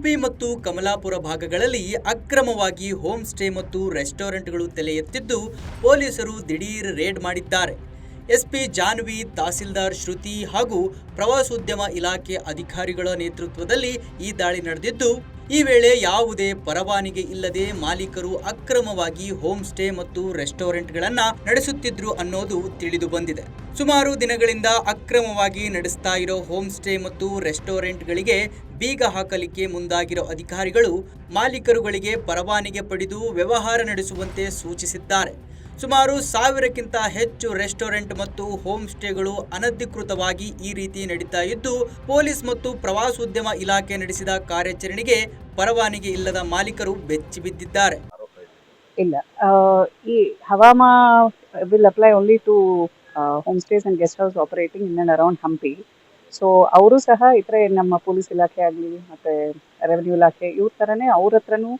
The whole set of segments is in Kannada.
ಉಡುಪಿ ಮತ್ತು ಕಮಲಾಪುರ ಭಾಗಗಳಲ್ಲಿ ಅಕ್ರಮವಾಗಿ ಹೋಮ್ ಸ್ಟೇ ಮತ್ತು ರೆಸ್ಟೋರೆಂಟ್ಗಳು ತಲೆ ಎತ್ತಿದ್ದು ಪೊಲೀಸರು ದಿಢೀರ್ ರೇಡ್ ಮಾಡಿದ್ದಾರೆ. ಎಸ್ಪಿ ಜಾನ್ವಿ, ತಹಸೀಲ್ದಾರ್ ಶ್ರುತಿ ಹಾಗೂ ಪ್ರವಾಸೋದ್ಯಮ ಇಲಾಖೆ ಅಧಿಕಾರಿಗಳ ನೇತೃತ್ವದಲ್ಲಿ ಈ ದಾಳಿ ನಡೆದಿದ್ದು, ಈ ವೇಳೆ ಯಾವುದೇ ಪರವಾನಗಿ ಇಲ್ಲದೆ ಮಾಲೀಕರು ಅಕ್ರಮವಾಗಿ ಹೋಮ್ ಸ್ಟೇ ಮತ್ತು ರೆಸ್ಟೋರೆಂಟ್ಗಳನ್ನು ನಡೆಸುತ್ತಿದ್ರು ಅನ್ನೋದು ತಿಳಿದು ಬಂದಿದೆ. ಸುಮಾರು ದಿನಗಳಿಂದ ಅಕ್ರಮವಾಗಿ ನಡೆಸ್ತಾ ಇರೋ ಹೋಮ್ ಸ್ಟೇ ಮತ್ತು ರೆಸ್ಟೋರೆಂಟ್ಗಳಿಗೆ ಬೀಗ ಹಾಕಲಿಕ್ಕೆ ಮುಂದಾಗಿರೋ ಅಧಿಕಾರಿಗಳು ಮಾಲೀಕರುಗಳಿಗೆ ಪರವಾನಗಿ ಪಡೆದು ವ್ಯವಹಾರ ನಡೆಸುವಂತೆ ಸೂಚಿಸಿದ್ದಾರೆ. ಸುಮಾರು 1000ಕ್ಕಿಂತ ಹೆಚ್ಚು ರೆಸ್ಟೋರೆಂಟ್ ಮತ್ತು ಹೋಮ್ ಸ್ಟೇಗಳು ಅನಧಿಕೃತವಾಗಿ ಈ ರೀತಿ ನಡೀತಾ ಇದ್ದು, ಪೊಲೀಸ್ ಮತ್ತು ಪ್ರವಾಸೋದ್ಯಮ ಇಲಾಖೆ ನಡೆಸಿದ ಕಾರ್ಯಾಚರಣೆಗೆ ಪರವಾನಗಿ ಇಲ್ಲದ ಮಾಲೀಕರು ಬೆಚ್ಚಿ ಬಿದ್ದಿದ್ದಾರೆ. ಇಲ್ಲ, ಈ ಹವಾಮಾ will apply only to home stays and guest house operating in and around Hampi. So ಅವರು ಸಹ ಇತರೆ ನಮ್ಮ ಪೊಲೀಸ್ ಇಲಾಖೆ ಆಗಲಿ ಮತ್ತು ರೆವೆನ್ಯೂ ಇಲಾಖೆ ಇವ್ರ ಥರನೇ ಅವ್ರ ಹತ್ರನೂ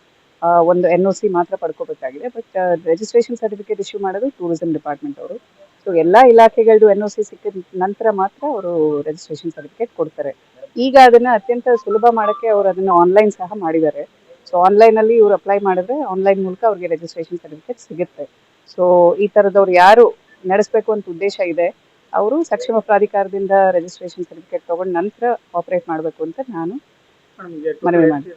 ಒಂದು NOC ಮಾತ್ರ ಪಡ್ಕೋಬೇಕಾಗಿದೆ. ಬಟ್ ರಿಜಿಸ್ಟ್ರೇಷನ್ ಸರ್ಟಿಫಿಕೇಟ್ ಇಶ್ಯೂ ಮಾಡೋದು ಟೂರಿಸಂ ಡಿಪಾರ್ಟ್ಮೆಂಟ್ ಅವರು. ಸೊ ಎಲ್ಲ ಇಲಾಖೆಗಳದ್ದು NOC ಸಿಕ್ಕಿದ ನಂತರ ಮಾತ್ರ ಅವರು ರಿಜಿಸ್ಟ್ರೇಷನ್ ಸರ್ಟಿಫಿಕೇಟ್ ಕೊಡ್ತಾರೆ. ಈಗ ಅದನ್ನು ಅತ್ಯಂತ ಸುಲಭ ಮಾಡೋಕ್ಕೆ ಅವರು ಅದನ್ನು ಆನ್ಲೈನ್ ಸಹ ಮಾಡಿದ್ದಾರೆ. ಸೊ ಆನ್ಲೈನಲ್ಲಿ ಇವ್ರು ಅಪ್ಲೈ ಮಾಡಿದ್ರೆ ಆನ್ಲೈನ್ ಮೂಲಕ ಅವ್ರಿಗೆ ರಿಜಿಸ್ಟ್ರೇಷನ್ ಸರ್ಟಿಫಿಕೇಟ್ ಸಿಗುತ್ತೆ. ಸೊ ಈ ಥರದವ್ರು ಯಾರು ನಡೆಸಬೇಕು ಅಂತ ಉದ್ದೇಶ ಇದೆ ಅವರು ಸಕ್ಷಮ ಪ್ರಾಧಿಕಾರದಿಂದ ರಿಜಿಸ್ಟ್ರೇಷನ್ ಸರ್ಟಿಫಿಕೇಟ್ ತೊಗೊಂಡು ನಂತರ ಆಪರೇಟ್ ಮಾಡಬೇಕು ಅಂತ ನಾನು ಮನವಿ ಮಾಡ್ತೀನಿ.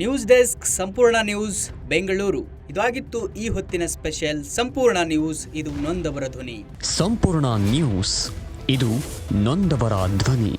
ನ್ಯೂಸ್ ಡೆಸ್ಕ್ ಸಂಪೂರ್ಣ ನ್ಯೂಸ್ ಬೆಂಗಳೂರು. ಇದಾಗಿತ್ತು ಈ ಹೊತ್ತಿನ ಸ್ಪೆಷಲ್ ಸಂಪೂರ್ಣ ನ್ಯೂಸ್. ಇದು ನೊಂದವರ ಧ್ವನಿ. ಸಂಪೂರ್ಣ ನ್ಯೂಸ್, ಇದು ನೊಂದವರ ಧ್ವನಿ.